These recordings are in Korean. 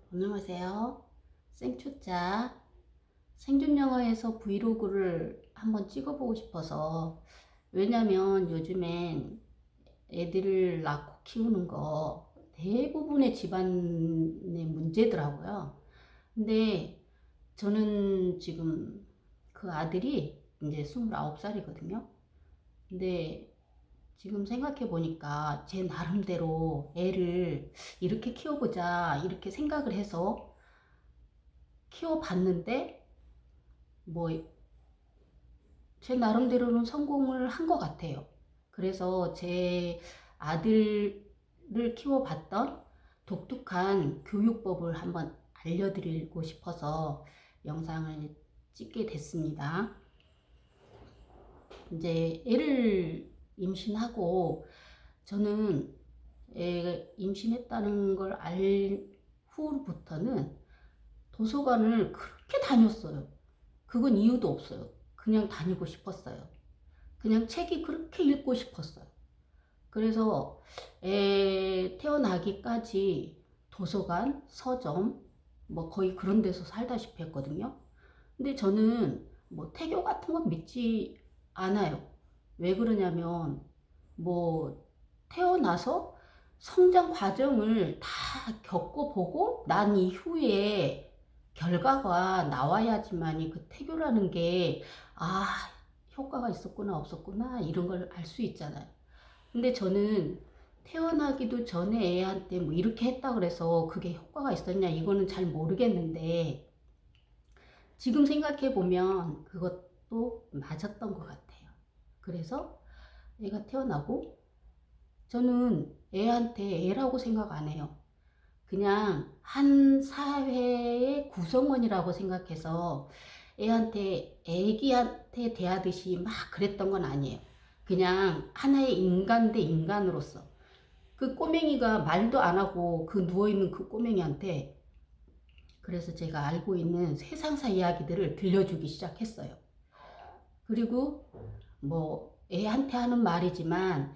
안녕하세요. 생초짜 생존영어에서 브이로그를 한번 찍어보고 싶어서. 왜냐면 요즘엔 애들을 낳고 키우는 거 대부분의 집안의 문제더라고요. 근데 저는 지금 그 아들이 이제 29살이거든요. 근데 지금 생각해 보니까 제 나름대로 애를 이렇게 키워보자 이렇게 생각을 해서 키워봤는데, 뭐 제 나름대로는 성공을 한 것 같아요. 그래서 제 아들을 키워봤던 독특한 교육법을 한번 알려드리고 싶어서 영상을 찍게 됐습니다. 이제 애를 임신하고, 저는 애 임신했다는 걸 알 후부터는 도서관을 그렇게 다녔어요. 그건 이유도 없어요. 그냥 다니고 싶었어요. 그냥 책이 그렇게 읽고 싶었어요. 그래서 애 태어나기까지 도서관, 서점, 뭐 거의 그런 데서 살다시피 했거든요. 근데 저는 뭐 태교 같은 건 믿지 않아요. 왜 그러냐면, 뭐 태어나서 성장 과정을 다 겪어보고 난 이후에 결과가 나와야지만이 그 태교라는 게, 아, 효과가 있었구나 없었구나 이런 걸 알 수 있잖아요. 근데 저는 태어나기도 전에 애한테 뭐 이렇게 했다 그래서 그게 효과가 있었냐 이거는 잘 모르겠는데, 지금 생각해 보면 그것도 맞았던 것 같아요. 그래서 애가 태어나고, 저는 애한테 애라고 생각 안 해요. 그냥 한 사회의 구성원이라고 생각해서 애한테 애기한테 대하듯이 막 그랬던 건 아니에요. 그냥 하나의 인간 대 인간으로서, 그 꼬맹이가 말도 안 하고 그 누워있는 그 꼬맹이한테, 그래서 제가 알고 있는 세상사 이야기들을 들려주기 시작했어요. 그리고 뭐 애한테 하는 말이지만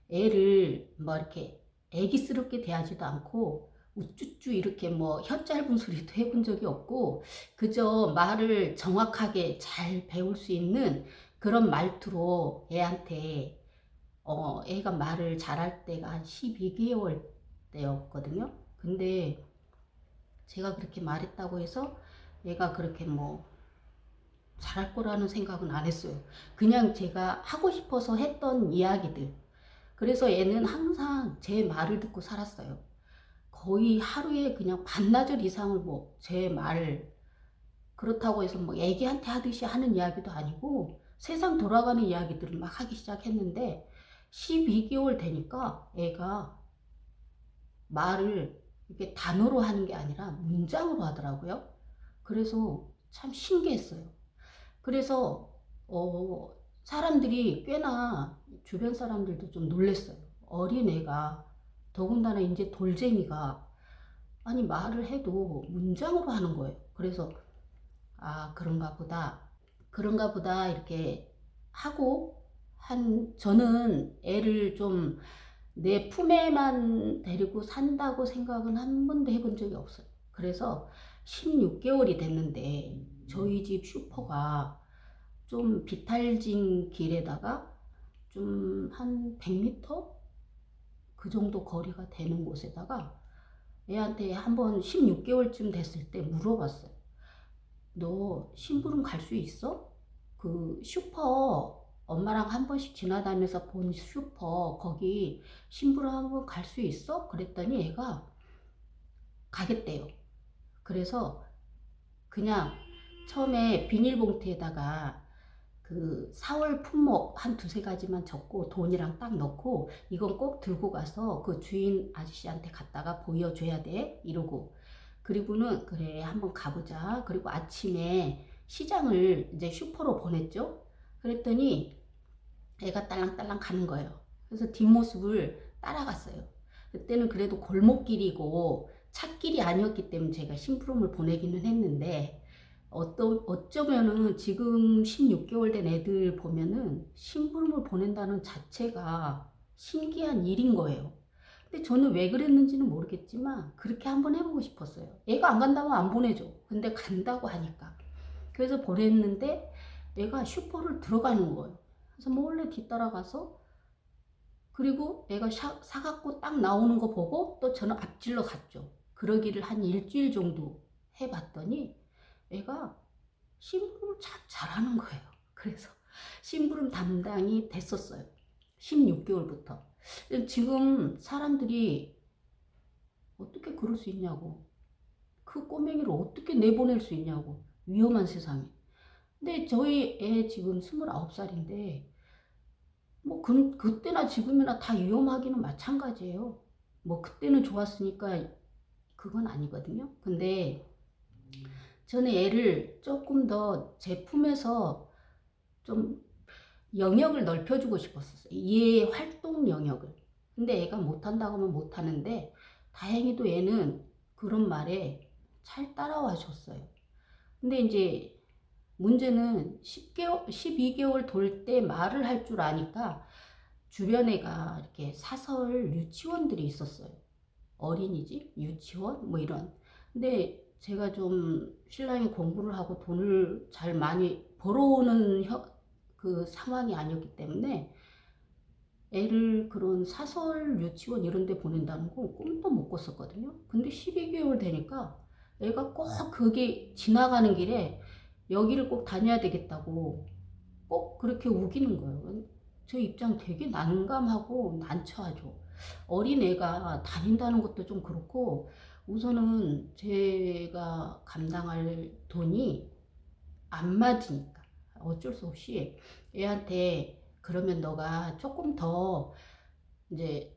애를 뭐 이렇게 애기스럽게 대하지도 않고 우쭈쭈 이렇게 뭐 혀 짧은 소리도 해본 적이 없고, 그저 말을 정확하게 잘 배울 수 있는 그런 말투로 애한테, 애가 말을 잘할 때가 한 12개월 때였거든요. 근데 제가 그렇게 말했다고 해서 얘가 그렇게 뭐 잘할 거라는 생각은 안 했어요. 그냥 제가 하고 싶어서 했던 이야기들. 그래서 얘는 항상 제 말을 듣고 살았어요. 거의 하루에 그냥 반나절 이상을 뭐 제 말, 그렇다고 해서 뭐 애기한테 하듯이 하는 이야기도 아니고 세상 돌아가는 이야기들을 막 하기 시작했는데, 12개월 되니까 애가 말을 이렇게 단어로 하는 게 아니라 문장으로 하더라고요. 그래서 참 신기했어요. 그래서 사람들이 꽤나, 주변 사람들도 좀 놀랬어요. 어린애가, 더군다나 이제 돌쟁이가, 아니 말을 해도 문장으로 하는 거예요. 그래서 아, 그런가 보다 이렇게 하고, 저는 애를 좀 내 품에만 데리고 산다고 생각은 한 번도 해본 적이 없어요. 그래서 16개월이 됐는데 저희 집 슈퍼가 좀 비탈진 길에다가 좀 한 100m 그 정도 거리가 되는 곳에다가 애한테 한번 16개월쯤 됐을 때 물어봤어요. 너 심부름 갈 수 있어? 그 슈퍼, 엄마랑 한 번씩 지나다니면서 본 슈퍼, 거기 심부름 한번 갈 수 있어? 그랬더니 애가 가겠대요. 그래서 그냥 처음에 비닐봉투에다가 그 4월 품목 한 두세 가지만 적고 돈이랑 딱 넣고, 이건 꼭 들고 가서 그 주인 아저씨한테 갖다가 보여줘야 돼 이러고, 그리고는 그래 한번 가보자. 그리고 아침에 시장을 이제 슈퍼로 보냈죠. 그랬더니 애가 딸랑딸랑 가는 거예요. 그래서 뒷모습을 따라갔어요. 그때는 그래도 골목길이고 찻길이 아니었기 때문에 제가 심부름을 보내기는 했는데, 어쩌면은 지금 16개월 된 애들 보면은 심부름을 보낸다는 자체가 신기한 일인 거예요. 근데 저는 왜 그랬는지는 모르겠지만 그렇게 한번 해보고 싶었어요. 얘가 안 간다면 안 보내줘. 근데 간다고 하니까. 그래서 보냈는데 얘가 슈퍼를 들어가는 거예요. 그래서 몰래 뒤따라가서, 그리고 애가 사갖고 딱 나오는 거 보고 또 저는 앞질러 갔죠. 그러기를 한 일주일 정도 해봤더니 애가 심부름을 잘하는 거예요. 그래서 심부름 담당이 됐었어요. 16개월부터. 지금 사람들이 어떻게 그럴 수 있냐고. 그 꼬맹이를 어떻게 내보낼 수 있냐고. 위험한 세상에. 근데 저희 애 지금 29살인데 뭐 그때나 지금이나 다 위험하기는 마찬가지예요. 뭐 그때는 좋았으니까 그건 아니거든요. 근데 저는 애를 조금 더 제품에서 좀 영역을 넓혀주고 싶었어요. 얘의 활동 영역을. 근데 애가 못한다고 하면 못하는데 다행히도 얘는 그런 말에 잘 따라와 줬어요. 근데 이제 문제는 10개월, 12개월 돌 때 말을 할 줄 아니까 주변 애가 이렇게 사설 유치원들이 있었어요. 어린이집, 유치원, 뭐 이런. 근데 제가 좀 신랑이 공부를 하고 돈을 잘 많이 벌어오는 그 상황이 아니었기 때문에 애를 그런 사설 유치원 이런 데 보낸다는 거 꿈도 못 꿨었거든요. 근데 12개월 되니까 애가 꼭 그게 지나가는 길에 여기를 꼭 다녀야 되겠다고 꼭 그렇게 우기는 거예요. 저 입장 되게 난감하고 난처하죠. 어린애가 다닌다는 것도 좀 그렇고, 우선은 제가 감당할 돈이 안 맞으니까 어쩔 수 없이 애한테, 그러면 너가 조금 더 이제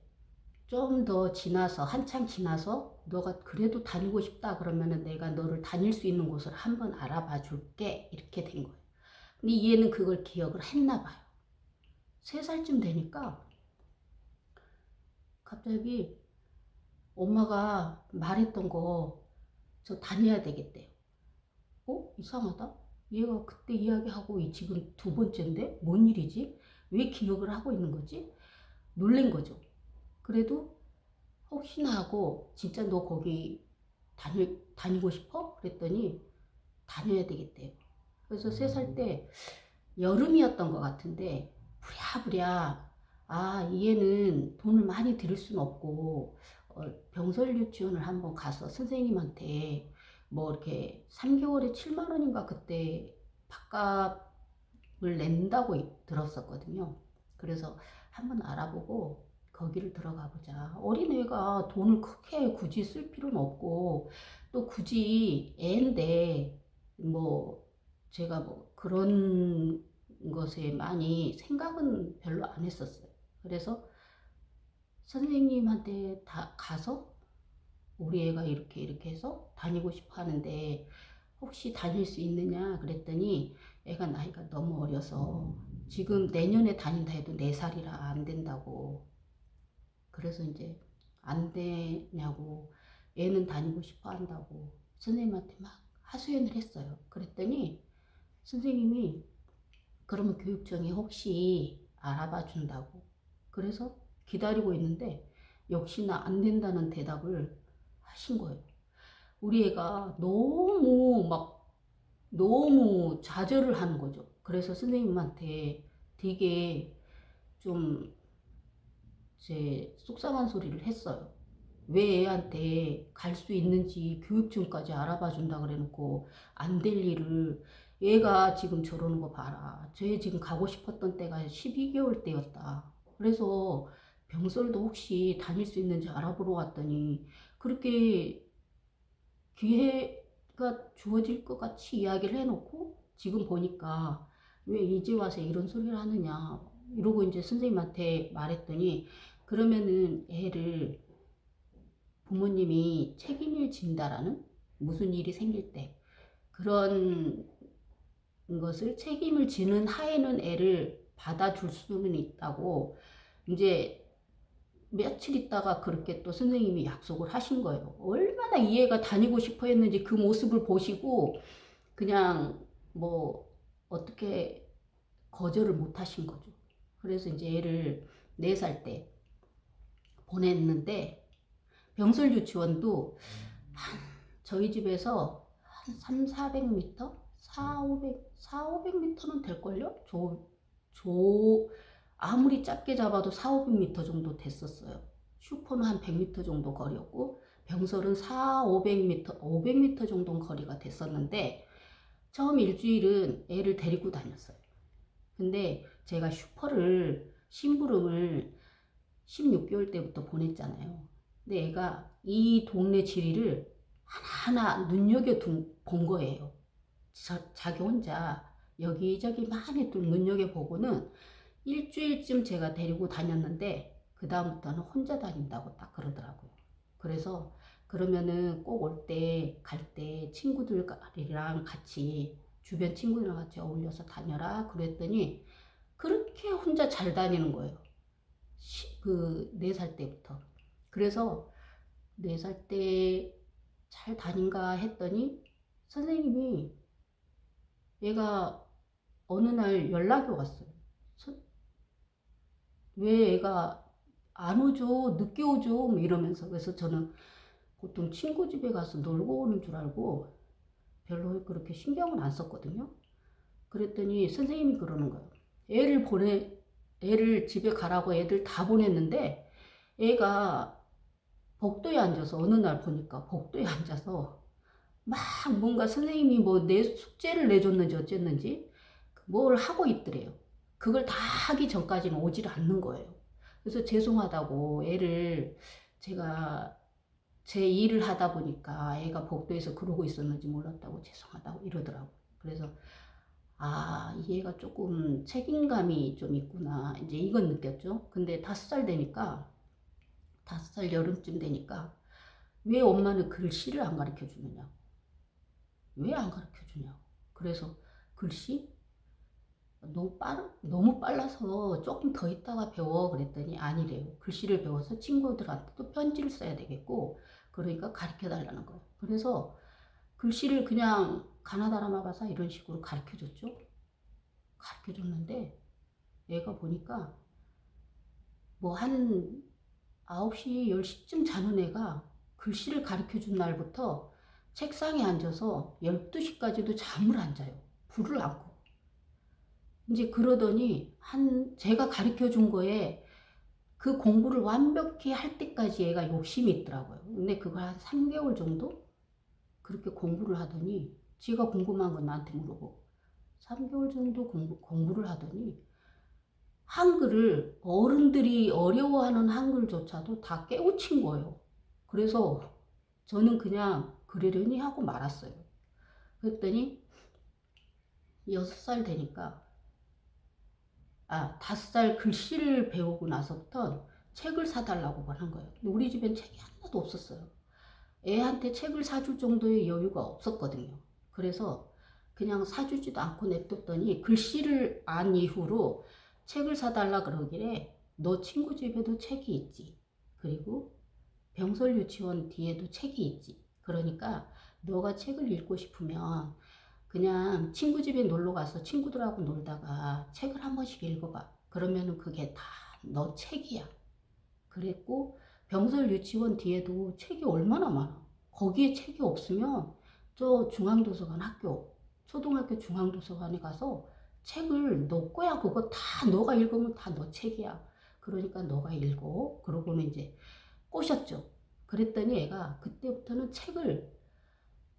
좀 더 지나서, 한참 지나서 너가 그래도 다니고 싶다 그러면은 내가 너를 다닐 수 있는 곳을 한번 알아봐 줄게, 이렇게 된 거예요. 근데 얘는 그걸 기억을 했나 봐요. 3살쯤 되니까 갑자기 엄마가 말했던 거 저 다녀야 되겠대요. 이상하다. 얘가 그때 이야기하고 지금 2번째인데 뭔 일이지? 왜 기억을 하고 있는 거지? 놀란 거죠. 그래도 혹시나 하고 진짜 너 거기 다니고 싶어? 그랬더니 다녀야 되겠대요. 그래서 3살 때 여름이었던 것 같은데 부랴부랴, 얘는 돈을 많이 들일 수는 없고 병설 유치원을 한번 가서 선생님한테 뭐 이렇게 3개월에 7만 원인가 그때 밥값을 낸다고 들었었거든요. 그래서 한번 알아보고 거기를 들어가 보자. 어린애가 돈을 크게 굳이 쓸 필요는 없고, 또 굳이 애인데 뭐 제가 뭐 그런 것에 많이 생각은 별로 안 했었어요. 그래서 선생님한테 다 가서 우리 애가 이렇게 이렇게 해서 다니고 싶어 하는데 혹시 다닐 수 있느냐 그랬더니 애가 나이가 너무 어려서 지금 내년에 다닌다 해도 4살이라 안 된다고. 그래서 이제 안 되냐고, 애는 다니고 싶어 한다고 선생님한테 막 하소연을 했어요. 그랬더니 선생님이 그러면 교육청에 혹시 알아봐 준다고. 그래서 기다리고 있는데 역시나 안 된다는 대답을 하신 거예요. 우리 애가 너무 좌절을 하는 거죠. 그래서 선생님한테 되게 좀 제 속상한 소리를 했어요. 왜 애한테 갈 수 있는지 교육청까지 알아봐 준다 그래 놓고 안 될 일을, 얘가 지금 저러는 거 봐라. 쟤 지금 가고 싶었던 때가 12개월 때였다. 그래서 병설도 혹시 다닐 수 있는지 알아보러 왔더니 그렇게 기회가 주어질 것 같이 이야기를 해놓고 지금 보니까 왜 이제 와서 이런 소리를 하느냐 이러고 이제 선생님한테 말했더니, 그러면은 애를 부모님이 책임을 진다라는, 무슨 일이 생길 때 그런 것을 책임을 지는 하에는 애를 받아줄 수는 있다고 이제 며칠 있다가 그렇게 또 선생님이 약속을 하신 거예요. 얼마나 이 애가 다니고 싶어 했는지 그 모습을 보시고 그냥 뭐 어떻게 거절을 못 하신 거죠. 그래서 이제 애를 4살 때 보냈는데 병설 유치원도 한 저희 집에서 한 3, 400m? 500m는 될걸요? 아무리 짧게 잡아도 4, 500m 정도 됐었어요. 슈퍼는 한 100m 정도 거리였고 병설은 4, 500m, 500m 정도 거리가 됐었는데 처음 일주일은 애를 데리고 다녔어요. 근데 제가 슈퍼를 심부름을 16개월 때부터 보냈잖아요. 근데 애가 이 동네 지리를 하나하나 눈여겨본 거예요. 자기 혼자 여기저기 많이 좀 눈여겨보고는 일주일쯤 제가 데리고 다녔는데 그 다음부터는 혼자 다닌다고 딱 그러더라고요. 그래서 그러면은 꼭 올 때 갈 때 친구들이랑 같이 주변 친구들이랑 같이 어울려서 다녀라 그랬더니 그렇게 혼자 잘 다니는 거예요. 그 4살 때부터. 그래서 4살 때 잘 다닌가 했더니 선생님이 얘가 어느 날 연락이 왔어요. 왜 애가 안 오죠? 늦게 오죠? 뭐 이러면서. 그래서 저는 보통 친구 집에 가서 놀고 오는 줄 알고 별로 그렇게 신경은 안 썼거든요. 그랬더니 선생님이 그러는 거예요. 애를 집에 가라고 애들 다 보냈는데 애가 복도에 앉아서 어느 날 보니까 복도에 앉아서 막 뭔가 선생님이 뭐 내 숙제를 내줬는지 어쨌는지 뭘 하고 있더래요. 그걸 다 하기 전까지는 오질 않는 거예요. 그래서 죄송하다고 애를 제가 제 일을 하다 보니까 애가 복도에서 그러고 있었는지 몰랐다고 죄송하다고 이러더라고. 그래서 아, 이 애가 조금 책임감이 좀 있구나. 이제 이건 느꼈죠. 근데 5살 되니까 5살 여름쯤 되니까 왜 엄마는 글씨를 안 가르쳐 주느냐? 왜 안 가르쳐 주냐? 그래서 글씨 너무 빨라서 조금 더 있다가 배워 그랬더니 아니래요. 글씨를 배워서 친구들한테 또 편지를 써야 되겠고 그러니까 가르쳐 달라는 거예요. 그래서 글씨를 그냥 가나다라마바사 이런 식으로 가르쳐 줬죠. 가르쳐 줬는데 애가 보니까 뭐 한 9시, 10시쯤 자는 애가 글씨를 가르쳐 준 날부터 책상에 앉아서 12시까지도 잠을 안 자요. 불을 안 끄고. 이제 그러더니 제가 가르쳐 준 거에 그 공부를 완벽히 할 때까지 얘가 욕심이 있더라고요. 근데 그걸 한 3개월 정도 그렇게 공부를 하더니 지가 궁금한 건 나한테 물어보고 3개월 정도 공부를 하더니 한글을 어른들이 어려워하는 한글조차도 다 깨우친 거예요. 그래서 저는 그냥 그러려니 하고 말았어요. 그랬더니 6살 되니까 5살 글씨를 배우고 나서부터 책을 사달라고 한 거예요. 근데 우리 집엔 책이 하나도 없었어요. 애한테 책을 사줄 정도의 여유가 없었거든요. 그래서 그냥 사주지도 않고 냅뒀더니 글씨를 안 이후로 책을 사달라 그러길래 너 친구 집에도 책이 있지. 그리고 병설 유치원 뒤에도 책이 있지. 그러니까 너가 책을 읽고 싶으면 그냥 친구 집에 놀러 가서 친구들하고 놀다가 책을 한 번씩 읽어봐. 그러면은 그게 다 너 책이야. 그랬고 병설 유치원 뒤에도 책이 얼마나 많아. 거기에 책이 없으면 저 중앙도서관 학교, 초등학교 중앙도서관에 가서 책을 너 거야. 그거 다 너가 읽으면 다 너 책이야. 그러니까 너가 읽어. 그러고는 이제 꼬셨죠. 그랬더니 애가 그때부터는 책을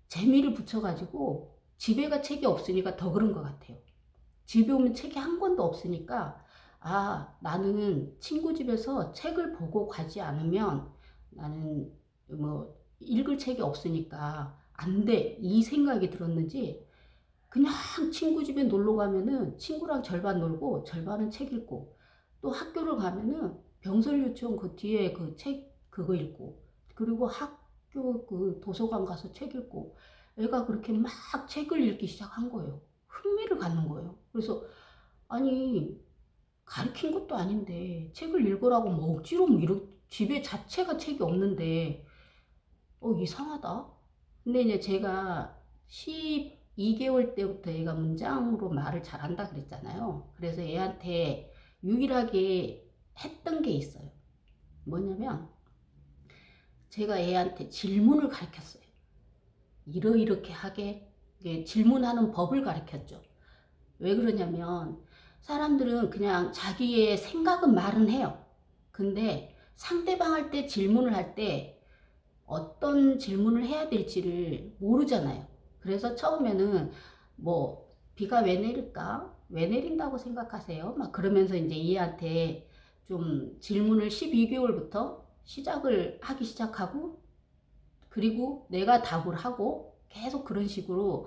재미를 붙여가지고 집에가 책이 없으니까 더 그런 것 같아요. 집에 오면 책이 한 권도 없으니까 나는 친구 집에서 책을 보고 가지 않으면 나는 뭐 읽을 책이 없으니까 안 돼. 이 생각이 들었는지 그냥 친구 집에 놀러 가면은 친구랑 절반 놀고 절반은 책 읽고 또 학교를 가면은 병설 유치원 그 뒤에 그 책 그거 읽고 그리고 학교 그 도서관 가서 책 읽고 애가 그렇게 막 책을 읽기 시작한 거예요. 흥미를 갖는 거예요. 그래서 아니 가르친 것도 아닌데 책을 읽으라고 뭐 억지로 뭐 집에 자체가 책이 없는데 이상하다. 근데 이제 제가 12개월 때부터 얘가 문장으로 말을 잘한다 그랬잖아요. 그래서 애한테 유일하게 했던 게 있어요. 뭐냐면 제가 애한테 질문을 가르쳤어요. 이렇게 하게 질문하는 법을 가르쳤죠. 왜 그러냐면 사람들은 그냥 자기의 생각은 말은 해요. 근데 상대방 할 때 질문을 할 때 어떤 질문을 해야 될지를 모르잖아요. 그래서 처음에는 뭐 비가 왜 내릴까? 왜 내린다고 생각하세요? 막 그러면서 이제 얘한테 좀 질문을 12개월부터 시작을 하기 시작하고 그리고 내가 답을 하고 계속 그런 식으로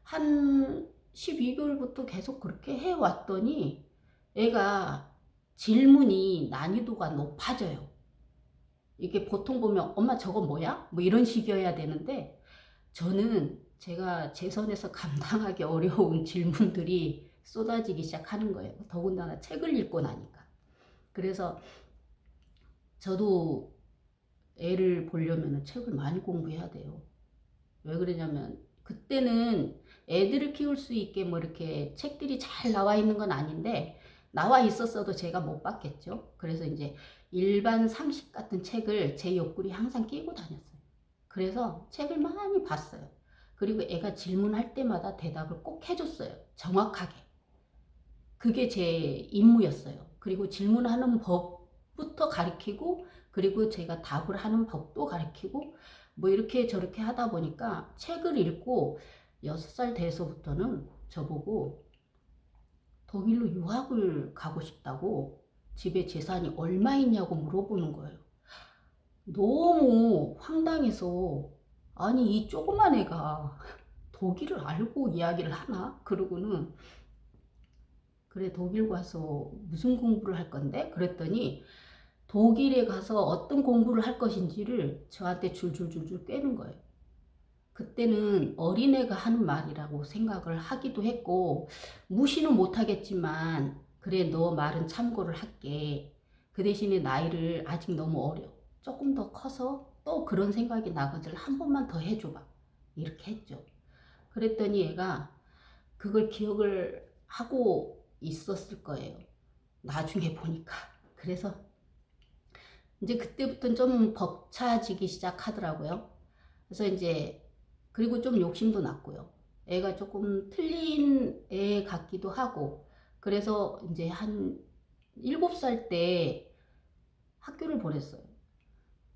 한 12개월부터 계속 그렇게 해왔더니 애가 질문이 난이도가 높아져요. 이게 보통 보면 엄마 저거 뭐야? 뭐 이런 식이어야 되는데 저는 제가 제 선에서 감당하기 어려운 질문들이 쏟아지기 시작하는 거예요. 더군다나 책을 읽고 나니까. 그래서 저도 애를 보려면 책을 많이 공부해야 돼요. 왜 그러냐면 그때는 애들을 키울 수 있게 뭐 이렇게 책들이 잘 나와 있는 건 아닌데 나와 있었어도 제가 못 봤겠죠. 그래서 이제 일반 상식 같은 책을 제 옆구리 항상 끼고 다녔어요. 그래서 책을 많이 봤어요. 그리고 애가 질문할 때마다 대답을 꼭 해줬어요. 정확하게. 그게 제 임무였어요. 그리고 질문하는 법부터 가르치고 그리고 제가 답을 하는 법도 가르치고 뭐 이렇게 저렇게 하다 보니까 책을 읽고 6살 돼서부터는 저보고 독일로 유학을 가고 싶다고 집에 재산이 얼마 있냐고 물어보는 거예요. 너무 황당해서 아니 이 조그만 애가 독일을 알고 이야기를 하나? 그러고는 그래 독일 가서 무슨 공부를 할 건데? 그랬더니 독일에 가서 어떤 공부를 할 것인지를 저한테 줄줄줄줄 꿰는 거예요. 그때는 어린애가 하는 말이라고 생각을 하기도 했고 무시는 못하겠지만 그래 너 말은 참고를 할게. 그 대신에 나이를 아직 너무 어려. 조금 더 커서 또 그런 생각이 나거든 한 번만 더 해줘봐. 이렇게 했죠. 그랬더니 얘가 그걸 기억을 하고 있었을 거예요. 나중에 보니까. 그래서 이제 그때부터는 좀 벅차지기 시작하더라고요. 그래서 이제 그리고 좀 욕심도 났고요. 애가 조금 틀린 애 같기도 하고 그래서 이제 한 7살 때 학교를 보냈어요.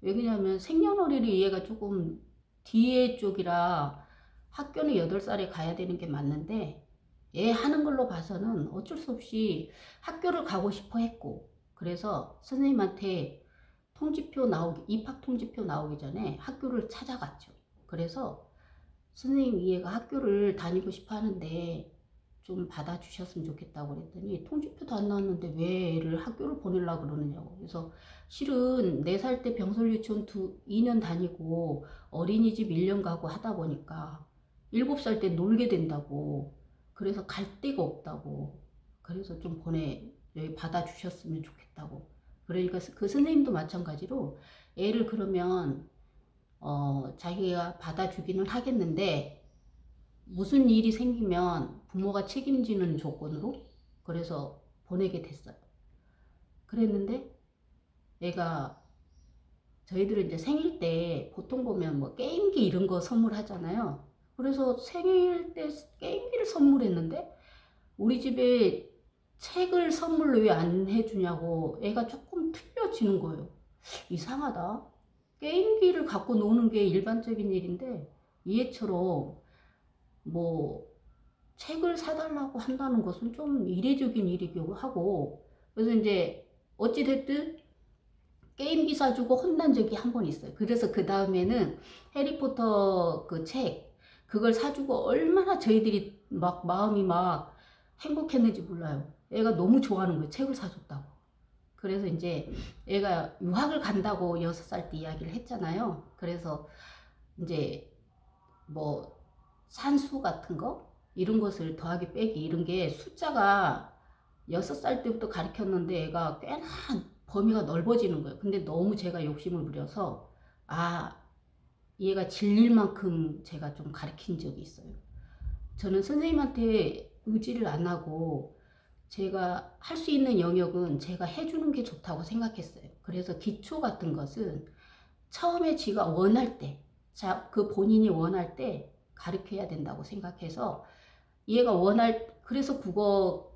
왜 그러냐면 생년월일이 얘가 조금 뒤에 쪽이라 학교는 8살에 가야 되는 게 맞는데 애 하는 걸로 봐서는 어쩔 수 없이 학교를 가고 싶어 했고 그래서 선생님한테 입학 통지표 나오기 전에 학교를 찾아갔죠. 그래서 선생님 이 애가 학교를 다니고 싶어 하는데 좀 받아주셨으면 좋겠다고 그랬더니 통지표도 안 나왔는데 왜 애를 학교를 보내려고 그러느냐고. 그래서 실은 4살 때 병설 유치원 2년 다니고 어린이집 1년 가고 하다 보니까 7살 때 놀게 된다고. 그래서 갈 데가 없다고. 그래서 좀 여기 받아주셨으면 좋겠다고. 그러니까 그 선생님도 마찬가지로 애를 그러면 자기가 받아주기는 하겠는데 무슨 일이 생기면 부모가 책임지는 조건으로 그래서 보내게 됐어요. 그랬는데 애가 저희들은 이제 생일 때 보통 보면 뭐 게임기 이런 거 선물하잖아요. 그래서 생일 때 게임기를 선물했는데 우리 집에 책을 선물로 왜 안 해주냐고 애가 조금 틀려지는 거예요. 이상하다. 게임기를 갖고 노는 게 일반적인 일인데 이해처럼 뭐 책을 사달라고 한다는 것은 좀 이례적인 일이기도 하고 그래서 이제 어찌됐든 게임기 사주고 혼난 적이 한 번 있어요. 그래서 그 다음에는 해리포터 그 책 그걸 사주고 얼마나 저희들이 막 마음이 막 행복했는지 몰라요. 애가 너무 좋아하는 거예요. 책을 사줬다고. 그래서 이제 애가 유학을 간다고 6살 때 이야기를 했잖아요. 그래서 이제 뭐 산수 같은 거 이런 것을 더하기 빼기 이런 게 숫자가 6살 때부터 가르쳤는데 애가 꽤나 범위가 넓어지는 거예요. 근데 너무 제가 욕심을 부려서 얘가 질릴 만큼 제가 좀 가르친 적이 있어요. 저는 선생님한테 의지를 안 하고 제가 할 수 있는 영역은 제가 해주는 게 좋다고 생각했어요. 그래서 기초 같은 것은 처음에 지가 원할 때, 그 본인이 원할 때 가르쳐야 된다고 생각해서 얘가 그래서 국어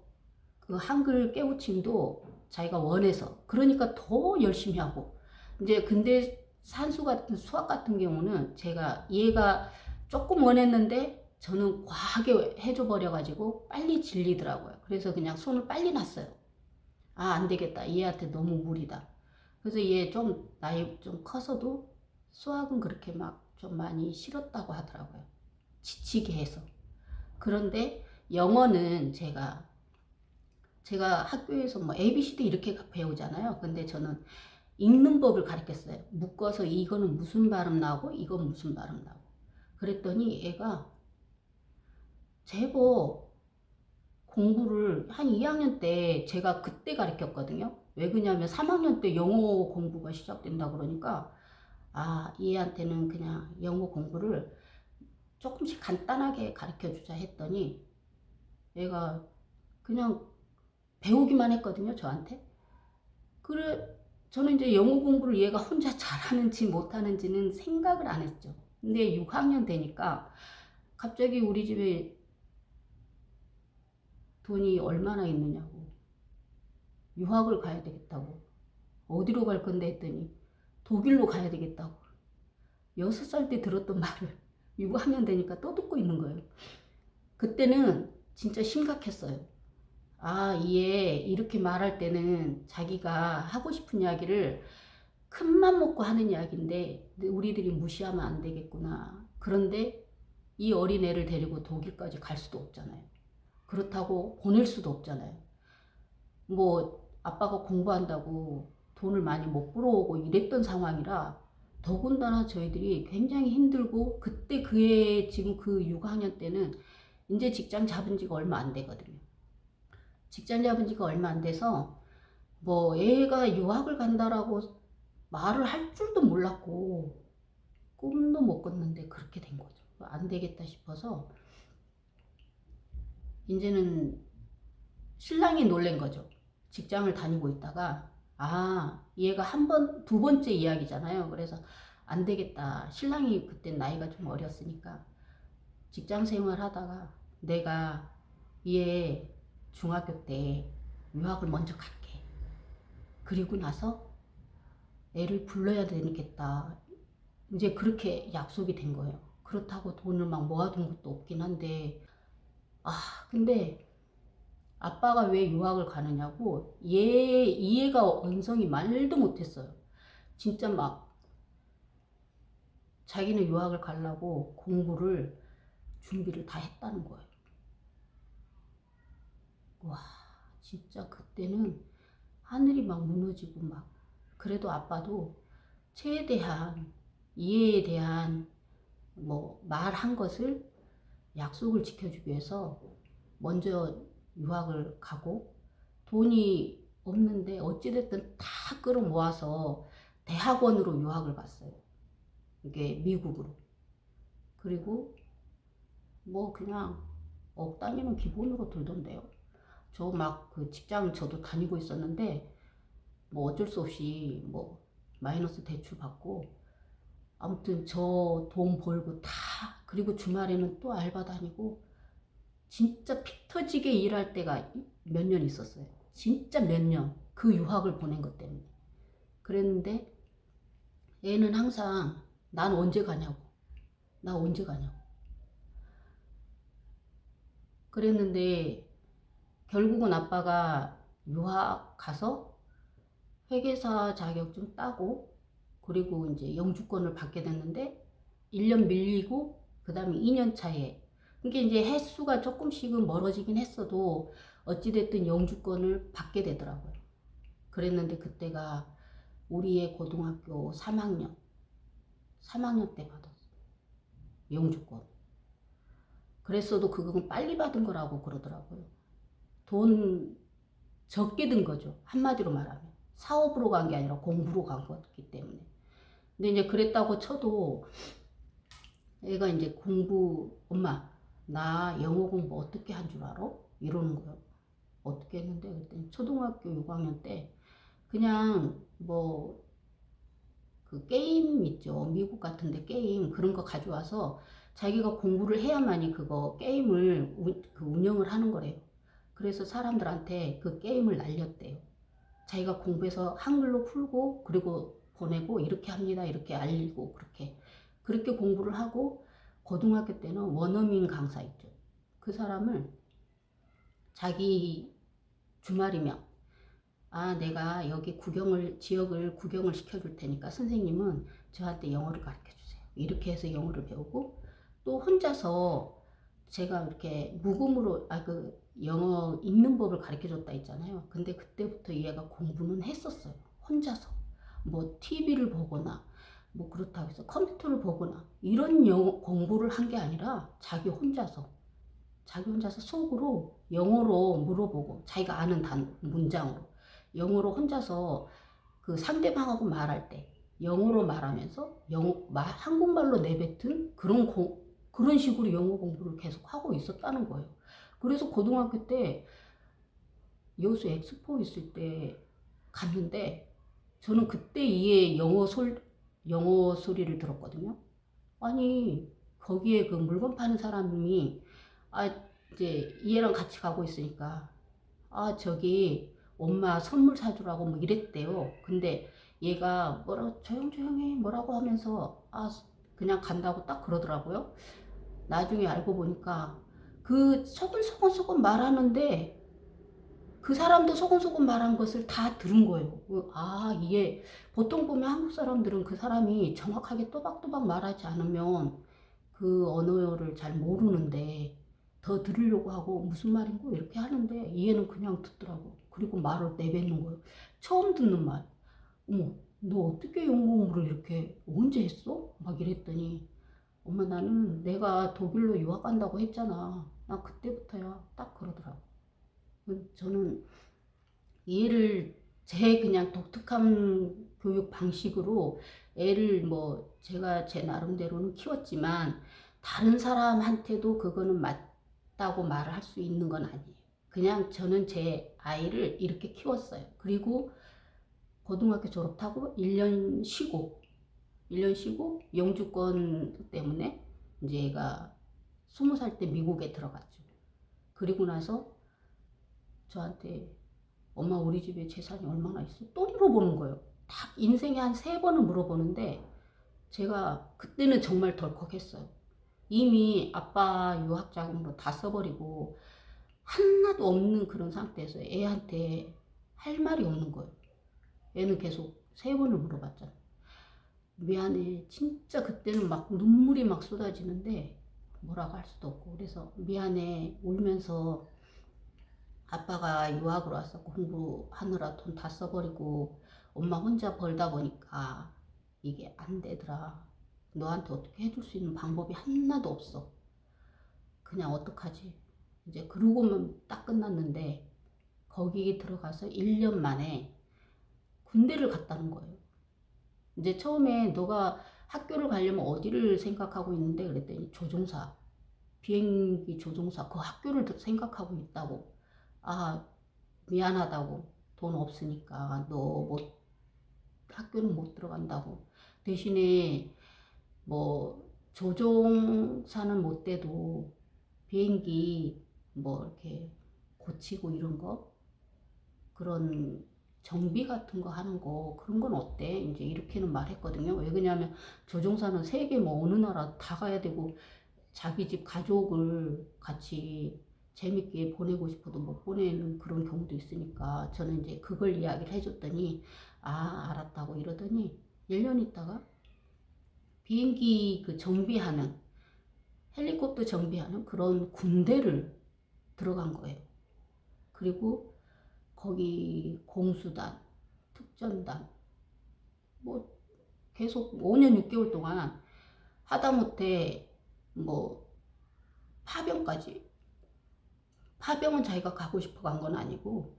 그 한글 깨우침도 자기가 원해서, 그러니까 더 열심히 하고, 이제 근데 산수 같은 수학 같은 경우는 제가 얘가 조금 원했는데 저는 과하게 해줘 버려가지고 빨리 질리더라고요. 그래서 그냥 손을 빨리 놨어요. 아, 안 되겠다. 얘한테 너무 무리다. 그래서 얘 좀 나이 좀 커서도 수학은 그렇게 막 좀 많이 싫었다고 하더라고요. 지치게 해서. 그런데 영어는 제가 학교에서 뭐 ABCD 이렇게 배우잖아요. 근데 저는 읽는 법을 가르쳤어요. 묶어서 이거는 무슨 발음 나오고 이건 무슨 발음 나오고. 그랬더니 애가 제법 공부를 한 2학년 때 제가 그때 가르쳤거든요. 왜 그러냐면 3학년 때 영어 공부가 시작된다 그러니까 아, 얘한테는 그냥 영어 공부를 조금씩 간단하게 가르쳐 주자 했더니 얘가 그냥 배우기만 했거든요, 저한테. 그래, 저는 이제 영어 공부를 얘가 혼자 잘하는지 못하는지는 생각을 안 했죠. 근데 6학년 되니까 갑자기 우리 집에 돈이 얼마나 있느냐고. 유학을 가야 되겠다고. 어디로 갈 건데 했더니 독일로 가야 되겠다고. 6살 때 들었던 말을 6학년 되니까 또 듣고 있는 거예요. 그때는 진짜 심각했어요. 아, 얘 이렇게 말할 때는 자기가 하고 싶은 이야기를 큰맘 먹고 하는 이야기인데 우리들이 무시하면 안 되겠구나. 그런데 이 어린애를 데리고 독일까지 갈 수도 없잖아요. 그렇다고 보낼 수도 없잖아요. 뭐 아빠가 공부한다고 돈을 많이 못 벌어오고 이랬던 상황이라 더군다나 저희들이 굉장히 힘들고 그때 그의 지금 그 6학년 때는 이제 직장 잡은 지가 얼마 안 되거든요. 직장 잡은 지가 얼마 안 돼서 뭐 애가 유학을 간다라고 말을 할 줄도 몰랐고 꿈도 못 꿨는데 그렇게 된 거죠. 안 되겠다 싶어서 이제는 신랑이 놀란 거죠. 직장을 다니고 있다가 아, 얘가 두 번째 이야기잖아요. 그래서 안 되겠다. 신랑이 그때 나이가 좀 어렸으니까 직장 생활 하다가 내가 얘 중학교 때 유학을 먼저 갈게. 그리고 나서 애를 불러야 되겠다. 이제 그렇게 약속이 된 거예요. 그렇다고 돈을 막 모아둔 것도 없긴 한데, 아, 근데 아빠가 왜 유학을 가느냐고 이 애가 언성이 말도 못했어요. 진짜 막 자기는 유학을 가려고 공부를 준비를 다 했다는 거예요. 와, 진짜 그때는 하늘이 막 무너지고 막 그래도 아빠도 최대한 이해에 대한 뭐 말한 것을 약속을 지켜주기 위해서 먼저 유학을 가고 돈이 없는데 어찌됐든 다 끌어모아서 대학원으로 유학을 갔어요. 이게 미국으로. 그리고 뭐 그냥 억 단위는 기본으로 들던데요. 저 막 그 직장 저도 다니고 있었는데 뭐 어쩔 수 없이 뭐 마이너스 대출 받고 아무튼 저 돈 벌고 다 그리고 주말에는 또 알바 다니고 진짜 피 터지게 일할 때가 몇 년 있었어요. 진짜 몇 년. 그 유학을 보낸 것 때문에. 그랬는데 얘는 항상 난 언제 가냐고. 나 언제 가냐고. 그랬는데 결국은 아빠가 유학 가서 회계사 자격증 따고 그리고 이제 영주권을 받게 됐는데 1년 밀리고 그 다음에 2년 차에 그게 이제 횟수가 조금씩은 멀어지긴 했어도 어찌됐든 영주권을 받게 되더라고요. 그랬는데 그때가 우리의 고등학교 3학년 때 받았어. 영주권. 그랬어도 그건 빨리 받은 거라고 그러더라고요. 돈 적게 든 거죠. 한마디로 말하면. 사업으로 간 게 아니라 공부로 간 거기 때문에. 근데 이제 그랬다고 쳐도 애가 이제 엄마, 나 영어 공부 어떻게 한 줄 알아? 이러는 거예요. 어떻게 했는데? 그랬더니 초등학교 6학년 때 그냥 뭐 그 게임 있죠. 미국 같은데 게임 그런 거 가져와서 자기가 공부를 해야만이 그거 게임을 그 운영을 하는 거래요. 그래서 사람들한테 그 게임을 날렸대요. 자기가 공부해서 한글로 풀고 그리고 보내고 이렇게 합니다. 이렇게 알리고 그렇게 공부를 하고 고등학교 때는 원어민 강사 있죠. 그 사람을 자기 주말이면 내가 여기 지역을 구경을 시켜줄 테니까 선생님은 저한테 영어를 가르쳐 주세요. 이렇게 해서 영어를 배우고 또 혼자서 제가 이렇게 묵음으로 영어 읽는 법을 가르쳐 줬다 했잖아요. 근데 그때부터 얘가 공부는 했었어요. 혼자서. 뭐 TV를 보거나 뭐 그렇다고 해서 컴퓨터를 보거나 이런 영어 공부를 한 게 아니라 자기 혼자서 속으로 영어로 물어보고 자기가 아는 문장으로 영어로 혼자서 그 상대방하고 말할 때 영어로 말하면서 한국말로 내뱉은 그런 식으로 영어 공부를 계속 하고 있었다는 거예요. 그래서 고등학교 때 여수 엑스포 있을 때 갔는데 저는 그때 이에 영어 소리를 들었거든요. 아니 거기에 그 물건 파는 사람이 이제 얘랑 같이 가고 있으니까 저기 엄마 선물 사주라고 뭐 이랬대요. 근데 얘가 조용조용히 뭐라고 하면서 그냥 간다고 딱 그러더라고요. 나중에 알고 보니까 그 소곤소곤 말하는데 그 사람도 소곤소곤 말한 것을 다 들은 거예요. 이게 보통 보면 한국 사람들은 그 사람이 정확하게 또박또박 말하지 않으면 그 언어를 잘 모르는데 더 들으려고 하고 무슨 말인고 이렇게 하는데 얘는 그냥 듣더라고. 그리고 말을 내뱉는 거예요. 처음 듣는 말. 어머, 너 어떻게 영어 공부를 이렇게 언제 했어? 막 이랬더니 엄마 나는 내가 독일로 유학 간다고 했잖아. 나 그때부터야 딱 그러더라고. 저는 얘를 제 그냥 독특한 교육 방식으로 애를 뭐 제가 제 나름대로는 키웠지만 다른 사람한테도 그거는 맞다고 말을 할 수 있는 건 아니에요. 그냥 저는 제 아이를 이렇게 키웠어요. 그리고 고등학교 졸업하고 1년 쉬고 영주권 때문에 이제 얘가 20살 때 미국에 들어갔죠. 그리고 나서 저한테 엄마 우리 집에 재산이 얼마나 있어? 또 물어보는 거예요. 딱 인생에 한 3번은 물어보는데 제가 그때는 정말 덜컥했어요. 이미 아빠 유학 자금으로 다 써버리고 하나도 없는 그런 상태에서 애한테 할 말이 없는 거예요. 애는 계속 3번을 물어봤잖아. 미안해. 진짜 그때는 막 눈물이 막 쏟아지는데 뭐라고 할 수도 없고 그래서 미안해 울면서 아빠가 유학으로 와서 공부하느라 돈 다 써버리고 엄마 혼자 벌다 보니까 이게 안 되더라. 너한테 어떻게 해줄 수 있는 방법이 하나도 없어. 그냥 어떡하지? 이제 그러고만 딱 끝났는데 거기 들어가서 1년 만에 군대를 갔다는 거예요. 이제 처음에 너가 학교를 가려면 어디를 생각하고 있는데 그랬더니 조종사, 비행기 조종사 그 학교를 생각하고 있다고. 미안하다고. 돈 없으니까 학교는 못 들어간다고. 대신에 뭐 조종사는 못 돼도 비행기 뭐 이렇게 고치고 이런 거 그런 정비 같은 거 하는 거 그런 건 어때? 이제 이렇게는 말했거든요. 왜 그러냐면 조종사는 세계 뭐 어느 나라 다 가야 되고 자기 집 가족을 같이 재밌게 보내고 싶어도 못 보내는 그런 경우도 있으니까 저는 이제 그걸 이야기를 해줬더니 알았다고 이러더니 1년 있다가 비행기 그 정비하는 헬리콥터 정비하는 그런 군대를 들어간 거예요. 그리고 거기 공수단, 특전단 뭐 계속 5년 6개월 동안 하다못해 뭐 파병은 자기가 가고 싶어 간 건 아니고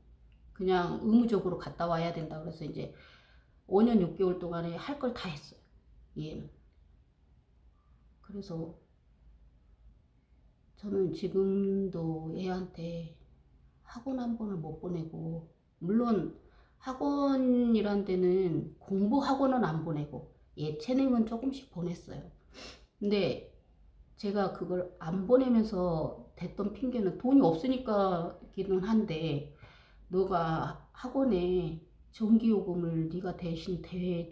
그냥 의무적으로 갔다 와야 된다 그래서 이제 5년 6개월 동안에 할 걸 다 했어요. 얘는. 그래서 저는 지금도 애한테 학원 한 번을 못 보내고 물론 학원이란 데는 공부 학원은 안 보내고 예체능은 조금씩 보냈어요. 근데 제가 그걸 안 보내면서 댔던 핑계는 돈이 없으니까기는 한데, 너가 학원에 전기요금을 네가 대신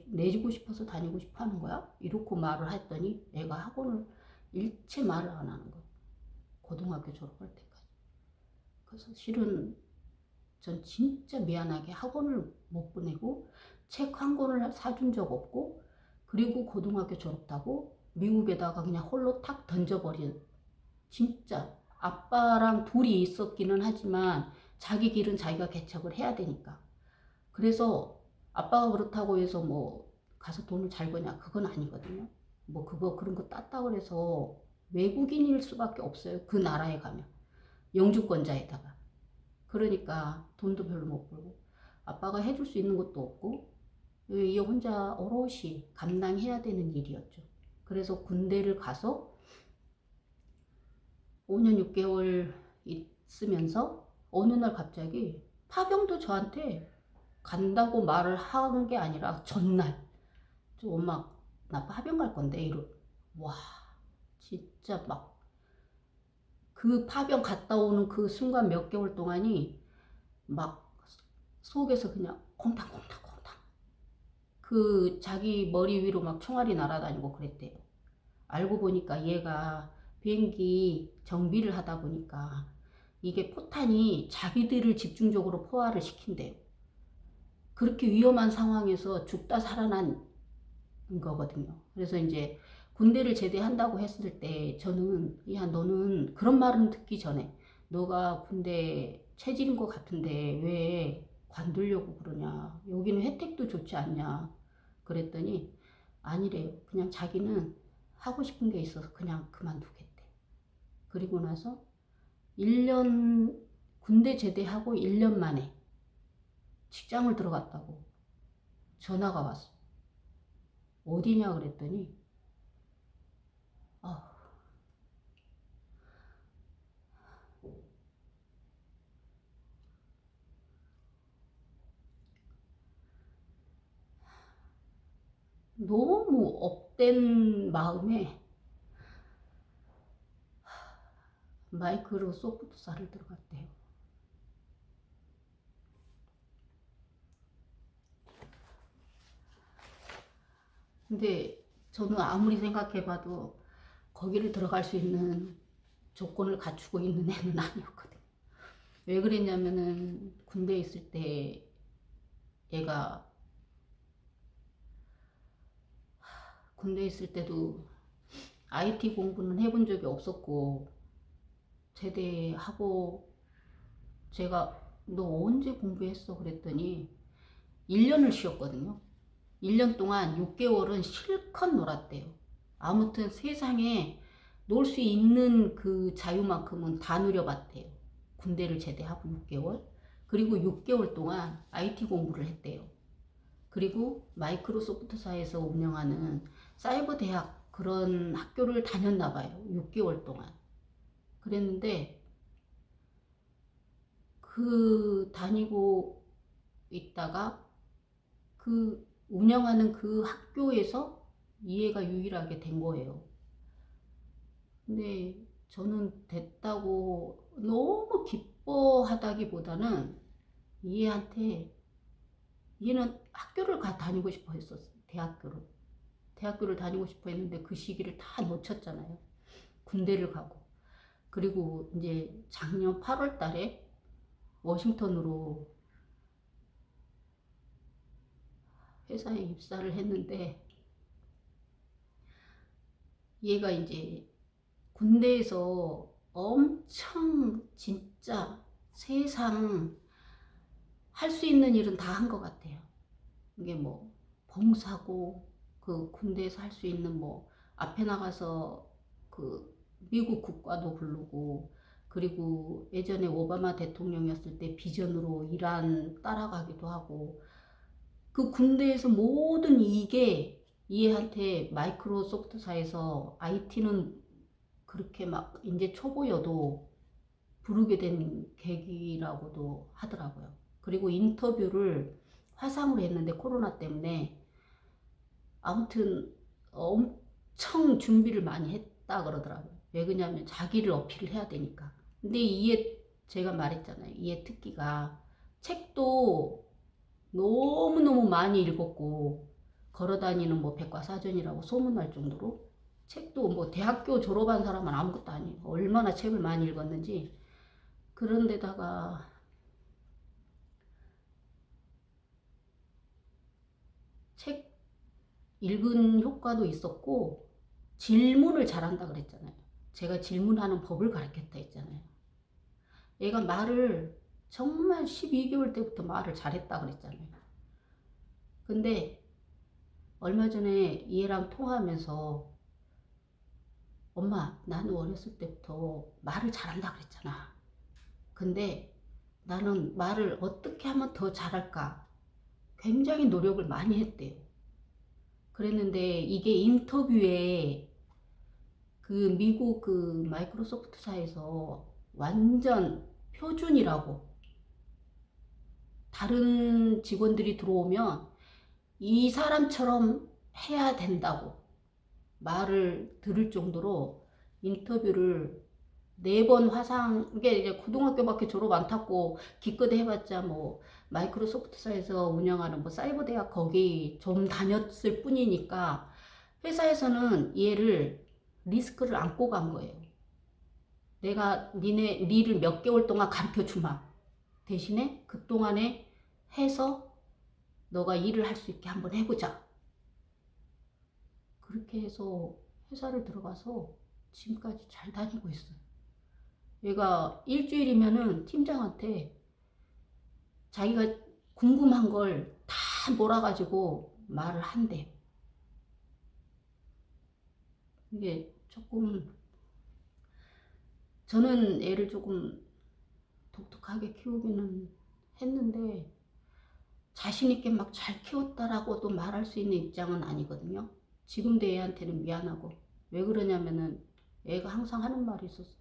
내주고 싶어서 다니고 싶어 하는 거야? 이렇게 말을 했더니 애가 학원을 일체 말을 안 하는 거야. 고등학교 졸업할 때까지. 그래서 실은 전 진짜 미안하게 학원을 못 보내고 책 한 권을 사준 적 없고, 그리고 고등학교 졸업하고 미국에다가 그냥 홀로 탁 던져버린, 진짜 아빠랑 둘이 있었기는 하지만 자기 길은 자기가 개척을 해야 되니까. 그래서 아빠가 그렇다고 해서 뭐 가서 돈을 잘 버냐, 그건 아니거든요. 뭐 그거 그런 거 땄다 그래서 외국인일 수밖에 없어요. 그 나라에 가면 영주권자에다가. 그러니까 돈도 별로 못 벌고 아빠가 해줄 수 있는 것도 없고 이 혼자 오롯이 감당해야 되는 일이었죠. 그래서 군대를 가서 5년 6개월 있으면서 어느 날 갑자기 파병도 저한테 간다고 말을 하는 게 아니라 전날 저 엄마 나 파병 갈 건데 이러. 와, 진짜 막 그 파병 갔다 오는 그 순간 몇 개월 동안이 막 속에서 그냥 콩탕콩탕콩탕, 그 자기 머리 위로 막 총알이 날아다니고 그랬대요. 알고 보니까 얘가 비행기 정비를 하다 보니까 이게 포탄이 자기들을 집중적으로 포화를 시킨대요. 그렇게 위험한 상황에서 죽다 살아난 거거든요. 그래서 이제 군대를 제대한다고 했을 때 저는, 야 너는 그런 말은 듣기 전에 너가 군대 체질인 것 같은데 왜 관두려고 그러냐, 여기는 혜택도 좋지 않냐 그랬더니 아니래요. 그냥 자기는 하고 싶은 게 있어서 그냥 그만두겠대. 그리고 나서 1년, 군대 제대하고 1년 만에 직장을 들어갔다고 전화가 왔어. 어디냐 그랬더니 아, 너무 업된 마음에 마이크로소프트사를 들어갔대요. 근데 저는 아무리 생각해봐도 거기를 들어갈 수 있는 조건을 갖추고 있는 애는 아니었거든요. 왜 그랬냐면은 군대에 있을 때 얘가, 군대에 있을 때도 IT 공부는 해본 적이 없었고, 제대하고 제가 너 언제 공부했어 그랬더니 1년을 쉬었거든요. 1년 동안 6개월은 실컷 놀았대요. 아무튼 세상에 놀 수 있는 그 자유만큼은 다 누려봤대요. 군대를 제대하고 6개월. 그리고 6개월 동안 IT 공부를 했대요. 그리고 마이크로소프트사에서 운영하는 사이버 대학 그런 학교를 다녔나 봐요. 6개월 동안. 그랬는데 그 다니고 있다가 그 운영하는 그 학교에서 이해가 유일하게 된 거예요. 근데 저는 됐다고 너무 기뻐하다기보다는 얘한테, 얘는 학교를 다니고 싶어 했었어요. 대학교를 다니고 싶어 했는데 그 시기를 다 놓쳤잖아요. 군대를 가고. 그리고 이제 작년 8월 달에 워싱턴으로 회사에 입사를 했는데, 얘가 이제 군대에서 엄청 진짜 세상 할 수 있는 일은 다 한 것 같아요. 이게 뭐 봉사고, 그 군대에서 할 수 있는 뭐 앞에 나가서 그 미국 국가도 부르고, 그리고 예전에 오바마 대통령이었을 때 비전으로 이란 따라가기도 하고, 그 군대에서 모든 이게 얘한테 마이크로소프트사에서 IT는 그렇게 막 이제 초보여도 부르게 된 계기라고도 하더라고요. 그리고 인터뷰를 화상으로 했는데 코로나 때문에 아무튼 엄청 준비를 많이 했다 그러더라고요. 왜 그러냐면 자기를 어필을 해야 되니까. 근데 이에 제가 말했잖아요. 이에 특기가 책도 너무너무 많이 읽었고 걸어다니는 뭐 백과사전이라고 소문날 정도로 책도 뭐 대학교 졸업한 사람은 아무것도 아니에요. 얼마나 책을 많이 읽었는지. 그런데다가 책 읽은 효과도 있었고 질문을 잘한다 그랬잖아요. 제가 질문하는 법을 가르쳤다 했잖아요. 얘가 말을 정말 12개월 때부터 말을 잘했다 그랬잖아요. 근데 얼마 전에 얘랑 통화하면서 엄마, 나는 어렸을 때부터 말을 잘한다 그랬잖아. 근데 나는 말을 어떻게 하면 더 잘할까? 굉장히 노력을 많이 했대요. 그랬는데 이게 인터뷰에 그 미국 그 마이크로소프트사에서 완전 표준이라고, 다른 직원들이 들어오면 이 사람처럼 해야 된다고 말을 들을 정도로 인터뷰를 4번 화상, 이게 이제 고등학교밖에 졸업 안 탔고 기껏 해봤자 뭐 마이크로소프트사에서 운영하는 뭐 사이버 대학 거기 좀 다녔을 뿐이니까 회사에서는 얘를 리스크를 안고 간 거예요. 내가 니를 몇 개월 동안 가르쳐 주마. 대신에 그동안에 해서 너가 일을 할 수 있게 한번 해보자. 그렇게 해서 회사를 들어가서 지금까지 잘 다니고 있어요. 얘가 일주일이면은 팀장한테 자기가 궁금한 걸 다 몰아가지고 말을 한대요. 이게 조금, 저는 애를 조금 독특하게 키우기는 했는데 자신있게 막 잘 키웠다라고도 말할 수 있는 입장은 아니거든요. 지금도 애한테는 미안하고. 왜 그러냐면은 애가 항상 하는 말이 있었어.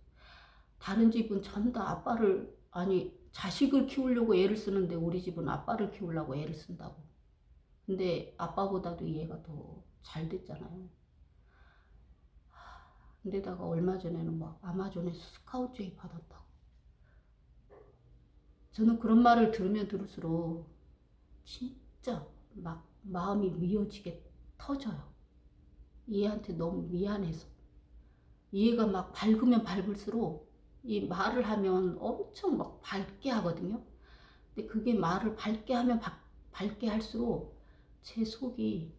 다른 집은 전부 다 아빠를, 아니 자식을 키우려고 애를 쓰는데 우리 집은 아빠를 키우려고 애를 쓴다고. 근데 아빠보다도 이 애가 더 잘 됐잖아요. 근데다가 얼마 전에는 막 아마존에서 스카우트제의 받았다고. 저는 그런 말을 들으면 들을수록 진짜 막 마음이 미어지게 터져요. 이 애한테 너무 미안해서. 이 애가 막 밝으면 밝을수록 이 말을 하면 엄청 막 밝게 하거든요. 근데 그게 말을 밝게 하면 밝게 할수록 제 속이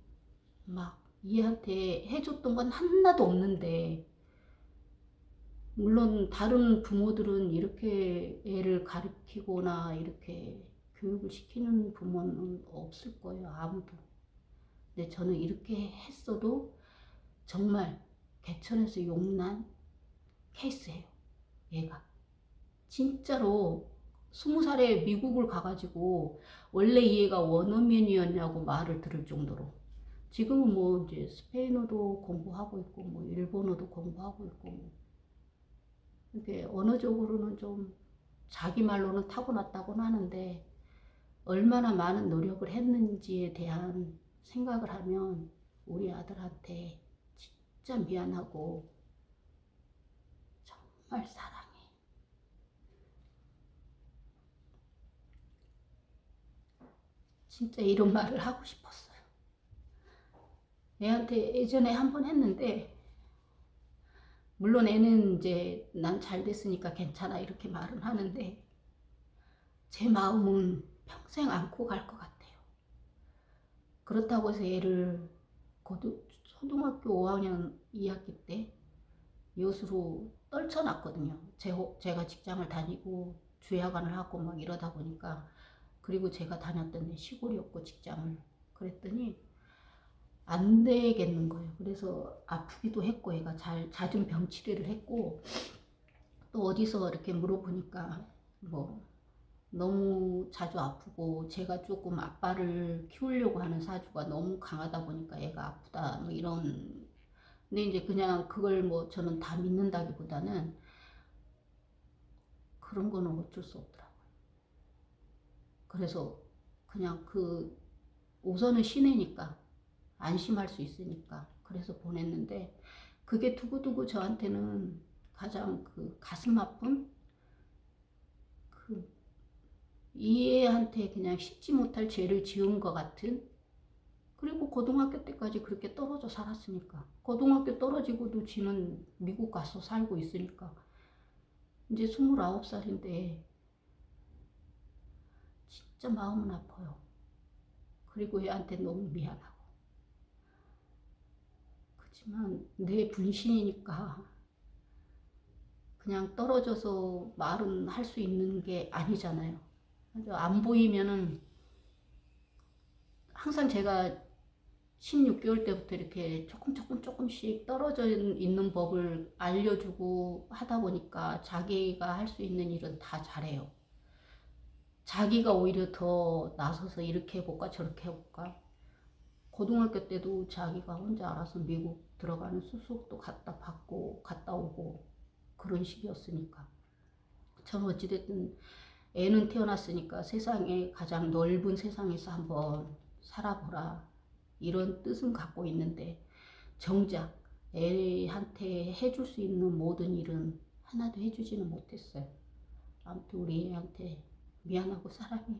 막 얘한테 해줬던 건 하나도 없는데, 물론 다른 부모들은 이렇게 애를 가르치거나 이렇게 교육을 시키는 부모는 없을 거예요, 아무도. 근데 저는 이렇게 했어도 정말 개천에서 용난 케이스예요, 얘가. 진짜로 20살에 미국을 가가지고 원래 이 애가 원어민이었냐고 말을 들을 정도로. 지금은 뭐 이제 스페인어도 공부하고 있고 뭐 일본어도 공부하고 있고 뭐 이렇게 언어적으로는 좀 자기 말로는 타고났다고는 하는데 얼마나 많은 노력을 했는지에 대한 생각을 하면 우리 아들한테 진짜 미안하고 정말 사랑해. 진짜 이런 말을 하고 싶었어요. 애한테 예전에 한 번 했는데, 물론 애는 이제 난 잘 됐으니까 괜찮아 이렇게 말은 하는데 제 마음은 평생 안고 갈 것 같아요. 그렇다고 해서 얘를 초등학교 5학년 2학기 때 이웃으로 떨쳐놨거든요. 제가 직장을 다니고 주야간을 하고 막 이러다 보니까. 그리고 제가 다녔던 데 시골이었고 직장을. 그랬더니 안 되겠는 거예요. 그래서 아프기도 했고 얘가 잦은 병 치레를 했고, 또 어디서 이렇게 물어보니까 뭐 너무 자주 아프고 제가 조금 아빠를 키우려고 하는 사주가 너무 강하다 보니까 얘가 아프다 뭐 이런. 근데 이제 그냥 그걸 뭐 저는 다 믿는다기보다는 그런 거는 어쩔 수 없더라고요. 그래서 그냥 우선은 시내니까 안심할 수 있으니까 그래서 보냈는데, 그게 두고두고 저한테는 가장 가슴 아픈, 그 이 애한테 그냥 씻지 못할 죄를 지은 것 같은. 그리고 고등학교 때까지 그렇게 떨어져 살았으니까, 고등학교 떨어지고도 지는 미국 가서 살고 있으니까, 이제 29살인데 진짜 마음은 아파요. 그리고 애한테 너무 미안하고. 그렇지만 내 분신이니까 그냥 떨어져서 말은 할 수 있는 게 아니잖아요. 안 보이면은, 항상 제가 16개월 때부터 이렇게 조금씩 떨어져 있는 법을 알려주고 하다 보니까 자기가 할 수 있는 일은 다 잘해요. 자기가 오히려 더 나서서 이렇게 해볼까 저렇게 해볼까. 고등학교 때도 자기가 혼자 알아서 미국 들어가는 수속도 갖다 받고 갔다 오고 그런 식이었으니까. 저는 어찌됐든 애는 태어났으니까 세상에, 가장 넓은 세상에서 한번 살아보라, 이런 뜻은 갖고 있는데, 정작 애한테 해줄 수 있는 모든 일은 하나도 해주지는 못했어요. 아무튼 우리 애한테 미안하고 사랑해.